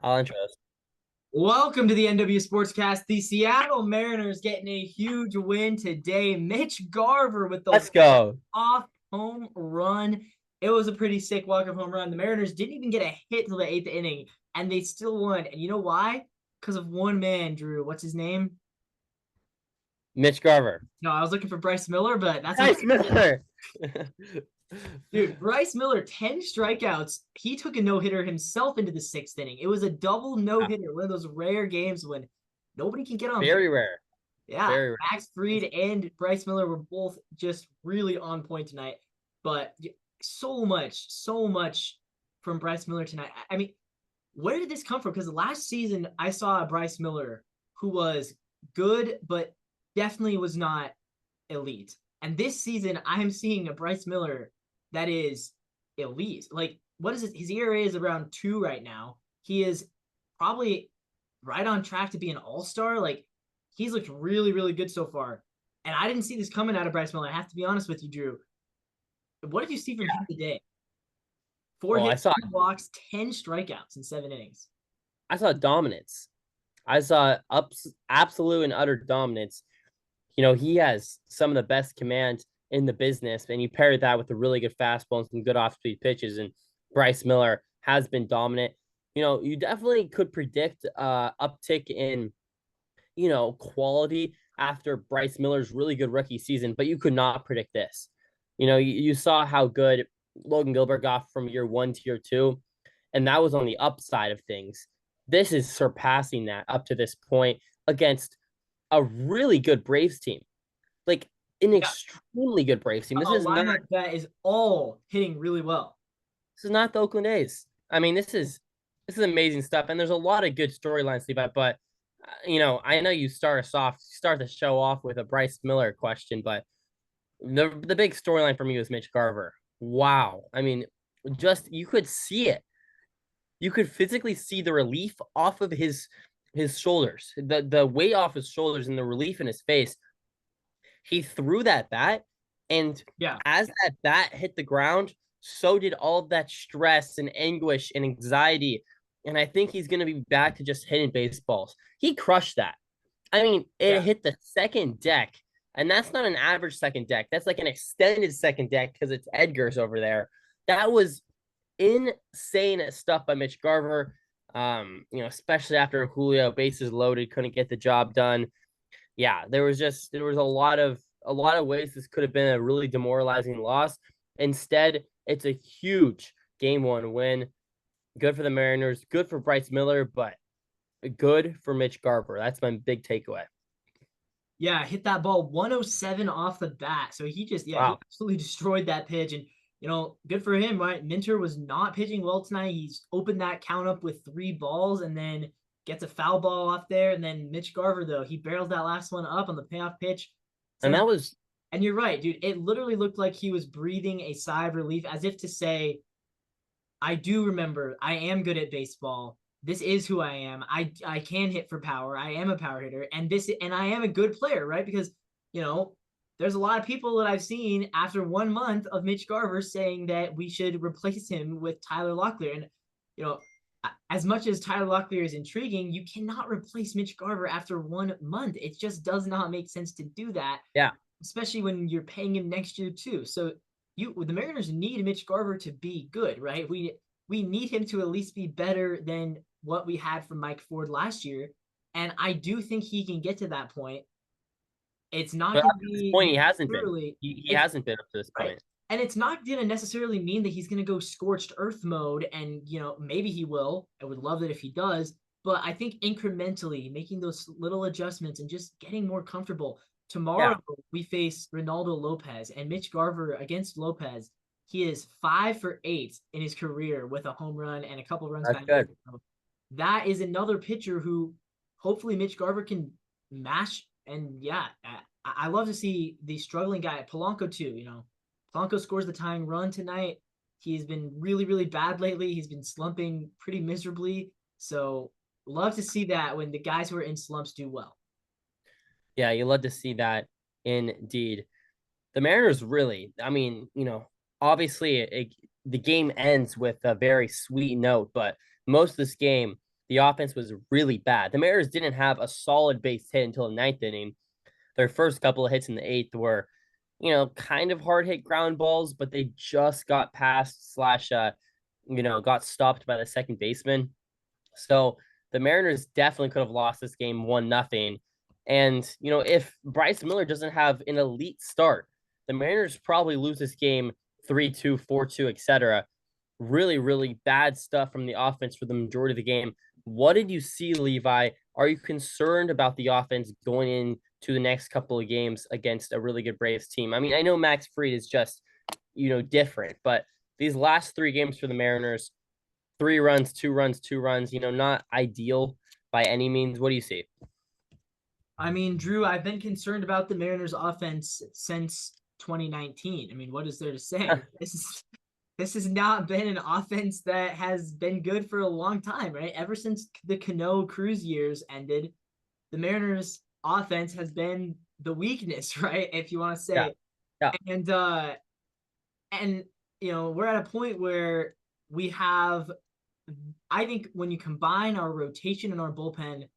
I'll intro this. Welcome to the NW Sportscast. The Seattle Mariners getting a huge win today. Mitch Garver with the Let's go. off home run. It was a pretty sick walk-off home run. The Mariners didn't even get a hit till the eighth inning, and they still won. And you know why? Because of one man, Drew. What's his name? Mitch Garver. No, I was looking for Bryce Miller, but that's not. Bryce Miller. Dude, Bryce Miller, 10 strikeouts. He took a no-hitter himself into the sixth inning. It was a double no-hitter, one of those rare games when nobody can get on base. Very rare. Yeah, Very rare. Max Fried and Bryce Miller were both just really on point tonight. But so much from Bryce Miller tonight. I mean, where did this come from? Because last season I saw a Bryce Miller who was good, but definitely was not elite. And this season I am seeing a Bryce Miller that is elite. Like, what is it? His ERA is around 2 right now. He is probably right on track to be an all-star. Like, he's looked really, really good so far. And I didn't see this coming out of Bryce Miller. I have to be honest with you, Drew. What did you see from him today? Four Well, I hits, saw 2 walks, 10 strikeouts in 7 innings. I saw dominance. I saw absolute and utter dominance. He has some of the best command in the business, and you pair that with a really good fastball and some good off-speed pitches, and Bryce Miller has been dominant. You definitely could predict uptick in quality after Bryce Miller's really good rookie season, but you could not predict this. You saw how good Logan Gilbert got from year 1 to year 2, and that was on the upside of things. This is surpassing that up to this point against a really good Braves team, like an Yeah, extremely good Braves team. a lineup that is all hitting really well. This is not the Oakland A's. I mean, this is amazing stuff, and there's a lot of good storylines, Levi. But I know you start the show off with a Bryce Miller question, but the big storyline for me was Mitch Garver. Wow, I mean, just you could see it. You could physically see the relief off of his shoulders, the weight off his shoulders, and the relief in his face. He threw that bat, and Yeah. as that bat hit the ground, so did all of that stress and anguish and anxiety. And I think he's going to be back to just hitting baseballs. He crushed that. I mean, it Yeah. hit the second deck, and that's not an average second deck. That's like an extended second deck because it's Edgar's over there. That was insane stuff by Mitch Garver. Especially after Julio bases loaded, couldn't get the job done. Yeah, there was a lot of ways this could have been a really demoralizing loss. Instead, it's a huge game 1 win. Good for the Mariners, good for Bryce Miller, but good for Mitch Garver. That's my big takeaway. Yeah, hit that ball 107 off the bat. So he Wow. absolutely destroyed that pitch. And, good for him, right? Minter was not pitching well tonight. He's opened that count up with 3 balls and then gets a foul ball off there. And then Mitch Garver, though, he barrels that last one up on the payoff pitch. And Sends, that was and you're right, dude. It literally looked like he was breathing a sigh of relief as if to say, I do remember I am good at baseball. This is who I am. I can hit for power. I am a power hitter, and I am a good player, right? Because you know, there's a lot of people that I've seen after 1 month of Mitch Garver saying that we should replace him with Tyler Locklear, and you know, as much as Tyler Locklear is intriguing, you cannot replace Mitch Garver after 1 month. It just does not make sense to do that, yeah. especially when you're paying him next year too. So the Mariners need Mitch Garver to be good, right? We need him to at least be better than what we had from Mike Ford last year, and I do think he can get to that point. It's not But going up to to this be point, he hasn't been. necessarily He it's hasn't been up to this right, point. and it's not going to necessarily mean that he's going to go scorched earth mode. And maybe he will. I would love it if he does. But I think incrementally making those little adjustments and just getting more comfortable. Tomorrow Yeah, we face Ronaldo Lopez and Mitch Garver against Lopez. He is 5 for 8 in his career with a home run and a couple runs that's back. good. That is another pitcher who hopefully Mitch Garver can mash. And yeah, I love to see the struggling guy at Polanco too. Polanco scores the tying run tonight. He's been really, really bad lately. He's been slumping pretty miserably. So love to see that when the guys who are in slumps do well. Yeah, you love to see that indeed. The Mariners really, I mean, obviously the game ends with a very sweet note, but most of this game the offense was really bad. The Mariners didn't have a solid base hit until the ninth inning. Their first couple of hits in the eighth were, kind of hard hit ground balls, but they just got past slash, got stopped by the second baseman. So the Mariners definitely could have lost this game 1-0. And, if Bryce Miller doesn't have an elite start, the Mariners probably lose this game 3-2, 4-2, etc. Really, really bad stuff from the offense for the majority of the game. What did you see, Levi? Are you concerned about the offense going into the next couple of games against a really good Braves team? I mean, I know Max Fried is just, different, but these last three games for the Mariners, 3 runs, 2 runs, 2 runs, not ideal by any means. What do you see? I mean, Drew, I've been concerned about the Mariners offense since 2019. I mean, what is there to say? This has not been an offense that has been good for a long time, right? Ever since the Cano Cruz years ended, the Mariners offense has been the weakness, right? If you want to Yeah. say. Yeah. And we're at a point where we have, I think when you combine our rotation and our bullpen,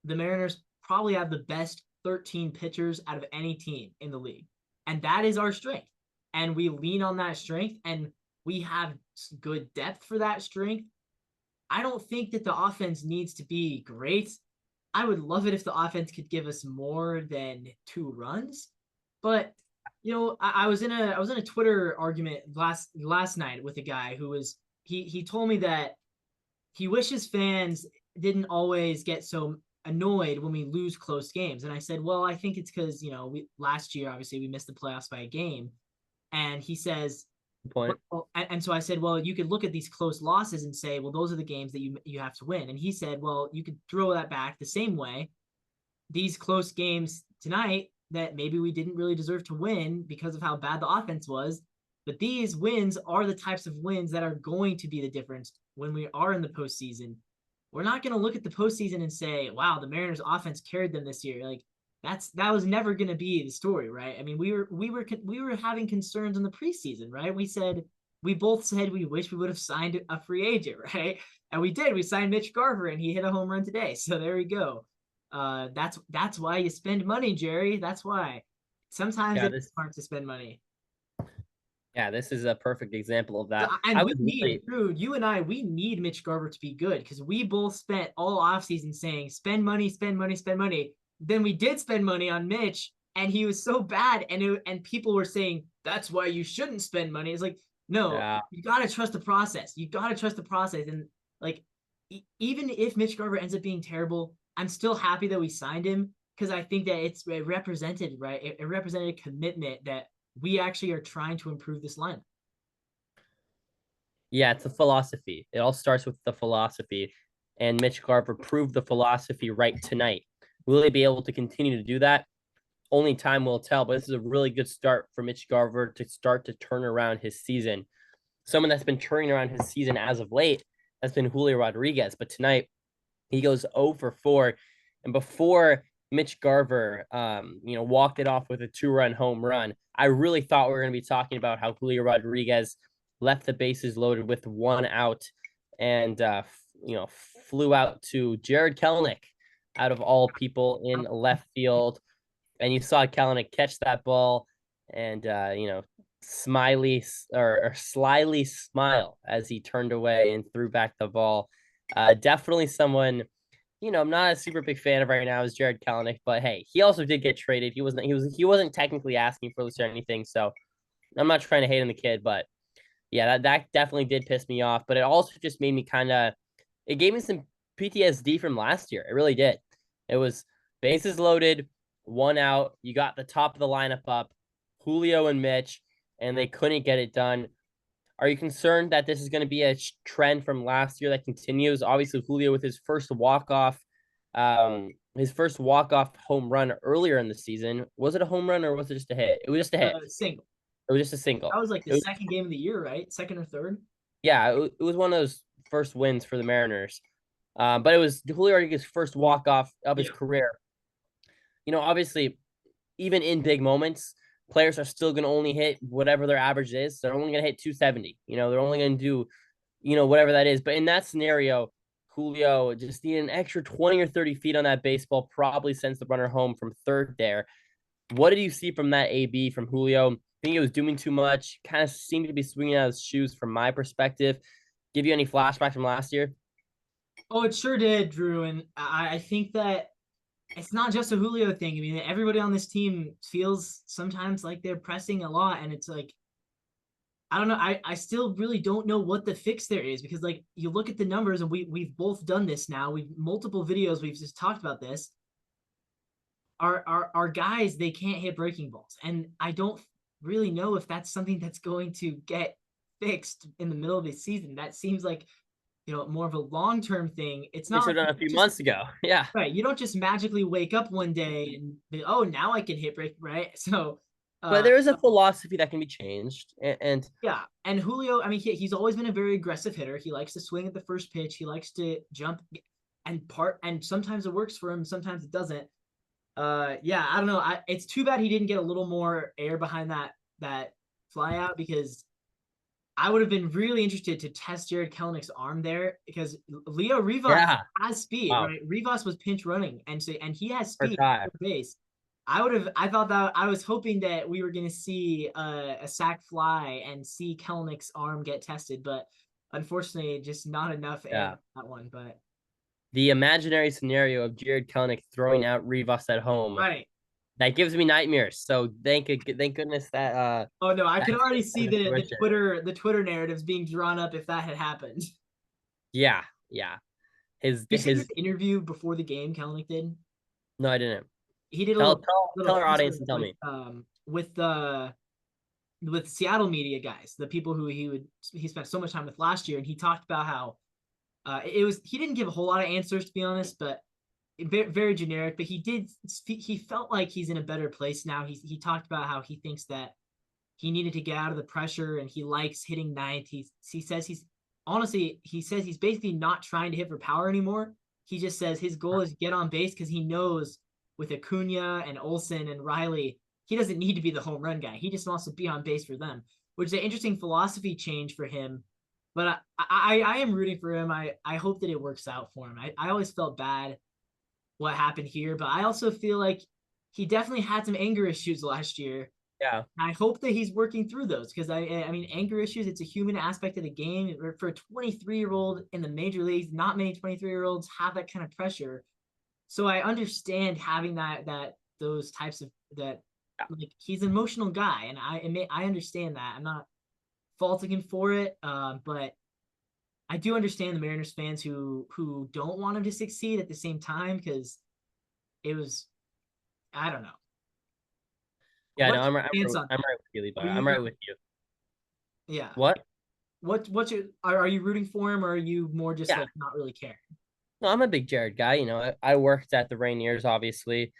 the Mariners probably have the best 13 pitchers out of any team in the league. And that is our strength. And we lean on that strength, and we have good depth for that strength. I don't think that the offense needs to be great. I would love it if the offense could give us more than 2 runs. But I was in a Twitter argument last night with a guy who was he told me that he wishes fans didn't always get so annoyed when we lose close games. And I said, well, I think it's because, we last year, obviously, we missed the playoffs by a game. And he says, Point. well, and so I said, well, you could look at these close losses and say, well, those are the games that you have to win. And he said, well, you could throw that back the same way. These close games tonight that maybe we didn't really deserve to win because of how bad the offense was. But these wins are the types of wins that are going to be the difference when we are in the postseason. We're not going to look at the postseason and say, wow, the Mariners offense carried them this year. Like that was never going to be the story, right? I mean, we were having concerns in the preseason, right? We both said we wish we would have signed a free agent, right? And we did. We signed Mitch Garver, and he hit a home run today. So there we go. That's why you spend money, Jerry. That's why. Sometimes it's smart to spend money. Yeah, this is a perfect example of that. And Drew, you and I, we need Mitch Garver to be good because we both spent all offseason saying spend money, spend money, spend money. Then we did spend money on Mitch, and he was so bad, and people were saying that's why you shouldn't spend money. It's like, no, you gotta trust the process. You gotta trust the process, and like even if Mitch Garver ends up being terrible, I'm still happy that we signed him because I think that it represented it represented a commitment that we actually are trying to improve this line. Yeah, it's a philosophy. It all starts with the philosophy, and Mitch Garver proved the philosophy right tonight. Will he be able to continue to do that? Only time will tell, but this is a really good start for Mitch Garver to start to turn around his season. Someone that's been turning around his season as of late has been Julio Rodriguez, but tonight he goes 0 for 4. And before Mitch Garver, walked it off with a 2-run home run, I really thought we were going to be talking about how Julio Rodriguez left the bases loaded with 1 out and, flew out to Jared Kelenic out of all people in left field. And you saw Kelenic catch that ball and, slyly smile as he turned away and threw back the ball. Definitely someone, I'm not a super big fan of right now is Jared Kelenic, but hey, he also did get traded. He wasn't technically asking for this or anything, so I'm not trying to hate on the kid, but yeah, that definitely did piss me off. But it also just made me it gave me some PTSD from last year. It really did. It was bases loaded, 1 out. You got the top of the lineup up, Julio and Mitch, and they couldn't get it done. Are you concerned that this is going to be a trend from last year that continues? Obviously, Julio with his first walk-off home run earlier in the season. Was it a home run or was it just a hit? It was just a hit. Single. It was just a single. That was like the second game of the year, right? Second or third? Yeah, it was one of those first wins for the Mariners. But it was Julio Rodriguez's first walk-off of his career. Obviously, even in big moments, players are still going to only hit whatever their average is. They're only going to hit 270. They're only going to do, whatever that is. But in that scenario, Julio just needed an extra 20 or 30 feet on that baseball, probably sends the runner home from third there. What did you see from that AB from Julio? I think he was doing too much, kind of seemed to be swinging out of his shoes from my perspective. Give you any flashbacks from last year? Oh, it sure did, Drew. And I think that it's not just a Julio thing. I mean, everybody on this team feels sometimes like they're pressing a lot, and it's like I don't know. I still really don't know what the fix there is because like you look at the numbers and we've both done this now. We've multiple videos, we've just talked about this. Our guys, they can't hit breaking balls. And I don't really know if that's something that's going to get fixed in the middle of the season. That seems like, more of a long-term thing. It's They not should like have done a few just months ago. Yeah. right. You don't just magically wake up one day and be, oh, now I can hit break, right? So But uh there is a philosophy that can be changed. And yeah, and Julio, I mean, he's always been a very aggressive hitter. He likes to swing at the first pitch. He likes to jump and sometimes it works for him, sometimes it doesn't. Yeah, I don't know. It's too bad he didn't get a little more air behind that fly out because I would have been really interested to test Jared Kelenich's arm there because Leo Rivas yeah, has speed, wow, right? Rivas was pinch running, and he has for speed time. at base. I thought that I was hoping that we were going to see a sac fly and see Kelenich's arm get tested, but unfortunately, just not enough air Yeah. on that one. But The imaginary scenario of Jared Kelenic throwing out Rivas at home, right. that gives me nightmares. So thank goodness that Oh no, I that could already see came to the fruition. Twitter narratives being drawn up if that had happened. Yeah, yeah. You see his His interview before the game, Kelenic did. No, I didn't. He did a Tell little tell little tell our presser audience and tell me. with the with Seattle media guys, the people who he spent so much time with last year, and he talked about how it was he didn't give a whole lot of answers to be honest, but very, very generic. But he felt like he's in a better place now. He talked about how he thinks that he needed to get out of the pressure and he likes hitting ninth. He says he says he's basically not trying to hit for power anymore. He just says his goal is get on base because he knows with Acuna and Olsen and Riley, he doesn't need to be the home run guy. He just wants to be on base for them, which is an interesting philosophy change for him. But I am rooting for him. I hope that it works out for him. I always felt bad what happened here, but I also feel like he definitely had some anger issues last year. Yeah. I hope that he's working through those because I mean anger issues, it's a human aspect of the game. For a 23-year-old in the major leagues, not many 23-year-olds have that kind of pressure. So I understand having that those types of that like he's an emotional guy and I understand that. I'm not faulting him for it, but I do understand the Mariners fans who don't want him to succeed at the same time because it was I don't know. Yeah, no, What's your stance on I'm that? right with you, Levi. Are I'm you right with you. yeah? What? What's your are you rooting for him or are you more just Yeah. like not really caring? No, I'm a big Jared guy. I worked at the Rainiers, obviously,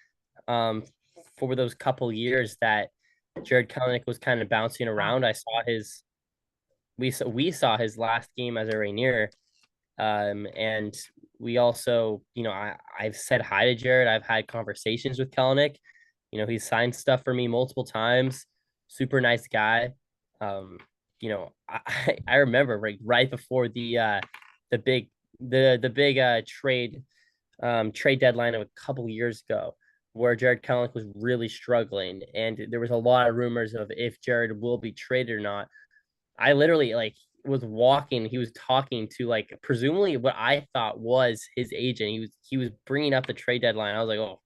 um, for those couple years that Jared Kelenic was kind of bouncing around. I saw his we saw his last game as a Rainier. And we also, I've said hi to Jared. I've had conversations with Kelenic. He's signed stuff for me multiple times. Super nice guy. I remember right before the big the big trade deadline of a couple years ago where Jared Kelenic was really struggling and there was a lot of rumors of if Jared will be traded or not. I literally like was walking. He was talking to like presumably what I thought was his agent. He was bringing up the trade deadline. I was like, oh,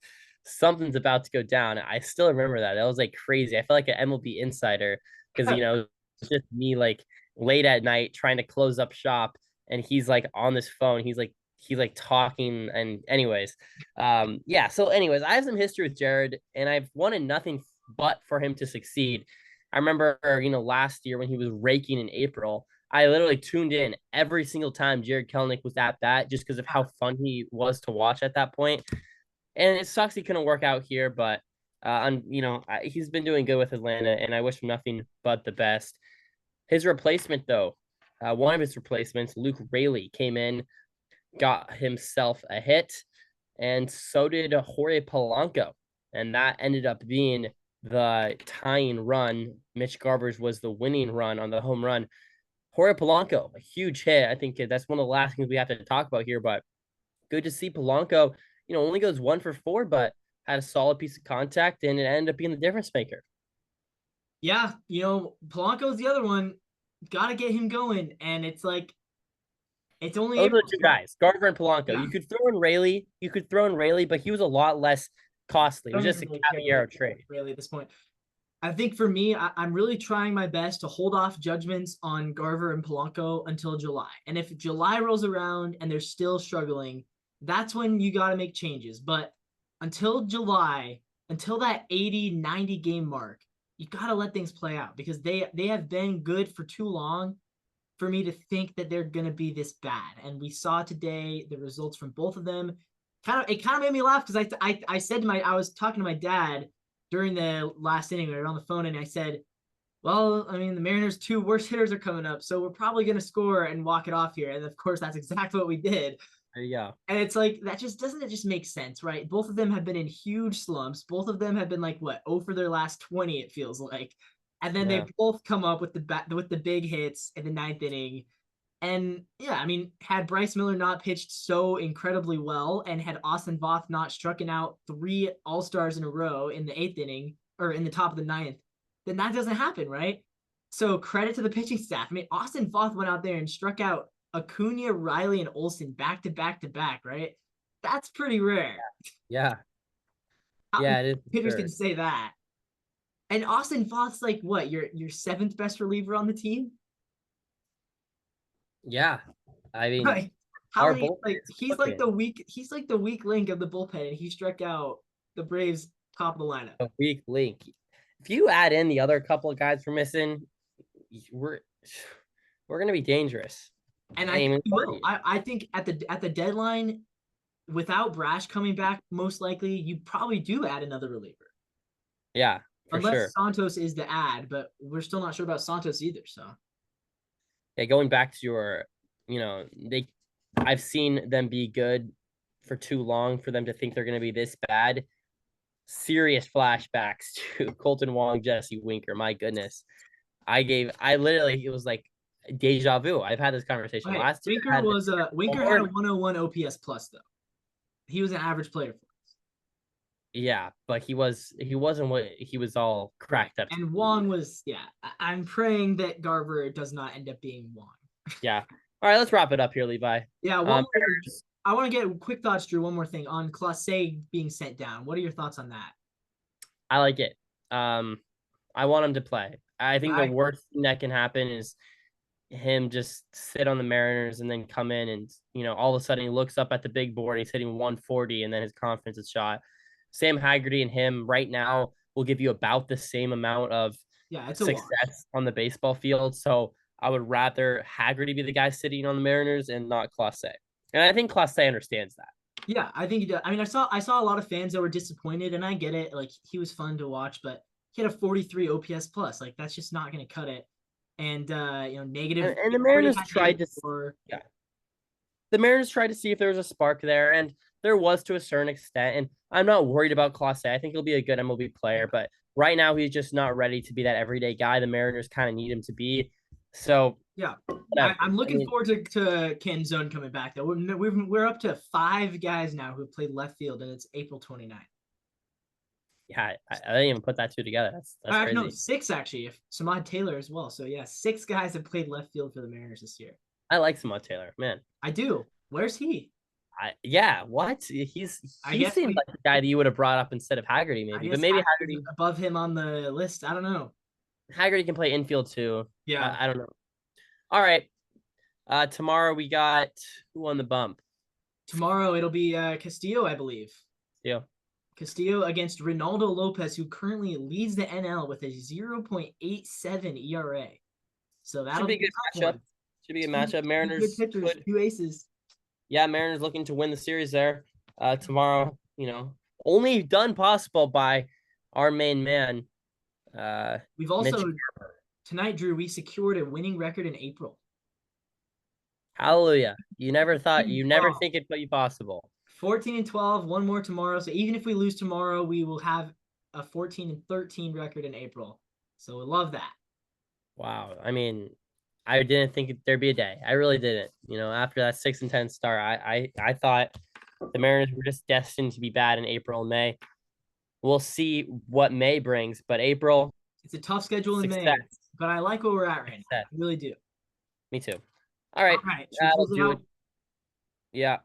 something's about to go down. I still remember that. That was like crazy. I felt like an MLB insider because it's just me like late at night trying to close up shop, and he's like on this phone. He's like talking. And anyways, yeah. So anyways, I have some history with Jared, and I've wanted nothing but for him to succeed. I remember, last year when he was raking in April, I literally tuned in every single time Jared Kelenic was at bat just because of how fun he was to watch at that point. And it sucks he couldn't work out here, but he's been doing good with Atlanta, and I wish him nothing but the best. His replacement, though, one of his replacements, Luke Raley, came in, got himself a hit, and so did Jorge Polanco, and that ended up being the tying run. Mitch Garver's was the winning run on the home run. Jorge Polanco, a huge hit. I think that's one of the last things we have to talk about here, but good to see Polanco, only goes 1 for 4, but had a solid piece of contact and it ended up being the difference maker. Yeah, Polanco's the other one. Got to get him going. And it's like, it's only Those are April. the two guys, Garver and Polanco. Yeah. You could throw in Rayleigh, but he was a lot less costly. It I was don't just even a really care Caballero trade. really at this point. I think for me, I'm really trying my best to hold off judgments on Garver and Polanco until July. And if July rolls around and they're still struggling, that's when you got to make changes. But until July, until that 80, 90 game mark, you got to let things play out because they have been good for too long for me to think that they're going to be this bad. And we saw today the results from both of them. It kind of made me laugh because I said I was talking to my dad during the last inning. We were on the phone and I said, well, I mean, the Mariners' 2 worst hitters are coming up, so we're probably going to score and walk it off here. And of course, that's exactly what we did. There you go. And it's like, that just doesn't it just make sense, right? Both of them have been in huge slumps. Both of them have been like, what, 0 for their last 20, it feels like. And then Yeah. they both come up with the big hits in the 9th inning. And yeah, I mean, had Bryce Miller not pitched so incredibly well and had Austin Voth not struck out 3 All-Stars in a row in the 8th inning or in the top of the 9th, then that doesn't happen, right? So credit to the pitching staff. I mean, Austin Voth went out there and struck out Acuna, Riley, and Olsen back to back to back, right? That's pretty rare. Yeah. How Yeah, many it is pitchers sure. can say that? And Austin Voth's like what, your 7th best reliever on the team? Yeah. I mean, Right. How our many bullpen like is cooking. he's like the weak link of the bullpen and he struck out the Braves top of the lineup. A weak link. If you add in the other couple of guys we're missing, we're we're gonna be dangerous. And I I think mean, he will. I think at the deadline, without Brash coming back, most likely you probably do add another reliever. yeah, for Unless sure. Santos is the ad, but we're still not sure about Santos either. So Yeah, going back to your, they, I've seen them be good for too long for them to think they're gonna be this bad. Serious flashbacks to Colton Wong, Jesse Winker. My goodness, I literally, it was like deja vu. I've had this conversation okay, last year. I had Winker had a more. 101 OPS plus though. He was an average player for us. Yeah, but he wasn't what he was all cracked up to And be. Wong was, yeah. I'm praying that Garver does not end up being Wong. Yeah. All right, let's wrap it up here, Levi. Yeah, Um, I want to get quick thoughts, Drew. One more thing on Clase being sent down. What are your thoughts on that? I like it. I want him to play. I think the I worst thing that can happen is him just sit on the Mariners and then come in and all of a sudden he looks up at the big board, he's hitting 140 and then his confidence is shot. Sam Haggerty and him right now will give you about the same amount of Yeah, it's a wash. success on the baseball field. So I would rather Haggerty be the guy sitting on the Mariners and not Clase. And I think Clase understands that. Yeah, I think he does. I mean, I saw a lot of fans that were disappointed, and I get it. Like he was fun to watch, but he had a 43 OPS plus. Like that's just not going to cut it. And negative. And the Already Mariners had tried to -4. yeah, the Mariners tried to see if there was a spark there, and there was to a certain extent. And I'm not worried about Clase. I think he'll be a good MLB player, but right now he's just not ready to be that everyday guy the Mariners kind of need him to be. So Yeah, whatever. I'm I looking mean, forward to Canzone coming back. Though we're up to 5 guys now who played left field, and it's April 29th. yeah, I didn't even put that two together. That's No, crazy. 6 actually. If Samad Taylor as well. So yeah, 6 guys have played left field for the Mariners this year. I like Samad Taylor, man. I do. Where's he? Yeah, what? I He guess seemed like the guy that you would have brought up instead of Haggerty, I maybe. But guess maybe Haggerty's above him on the list. I don't know. Haggerty can play infield too. Yeah. I don't know. All right. Tomorrow we got who on the bump? Tomorrow it'll be Castillo, I believe. Yeah. Castillo against Ronaldo Lopez, who currently leads the NL with a 0.87 ERA. So Should that'll be a be a good tough matchup. one. Should be a Two matchup. good Mariners pitchers, could, 2 aces. yeah, Mariners looking to win the series there. Tomorrow, only done possible by our main man, We've Mitch also Garver. tonight, Drew, we secured a winning record in April. Hallelujah. You never 12. think it'd be possible. 14-12, one more tomorrow. So even if we lose tomorrow, we will have a 14-13 record in April. So we love that. Wow. I mean, I didn't think there'd be a day. I really didn't. After that 6-10 start, I thought the Mariners were just destined to be bad in April and May. We'll see what May brings, but April, It's a tough schedule in success. May, but I like where we're at right now. Success. I really do. Me too. All right. All right, should we That'll close it do out? it. Yeah.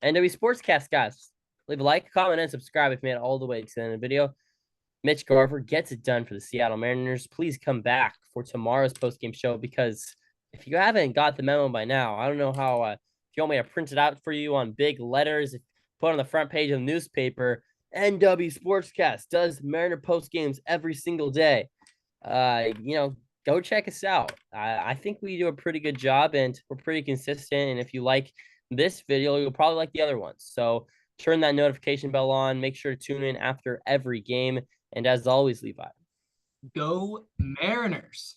NW Sportscast, guys. Leave a like, comment, and subscribe if you made it all the way to the end of the video. Mitch Garver gets it done for the Seattle Mariners. Please come back for tomorrow's post-game show, because if you haven't got the memo by now, I don't know how, if you want me to print it out for you on big letters, put on the front page of the newspaper, NW Sportscast does Mariner post games every single day. Go check us out. I think we do a pretty good job and we're pretty consistent. And if you like this video, you'll probably like the other ones. So turn that notification bell on. Make sure to tune in after every game. And as always, Levi, Go Mariners.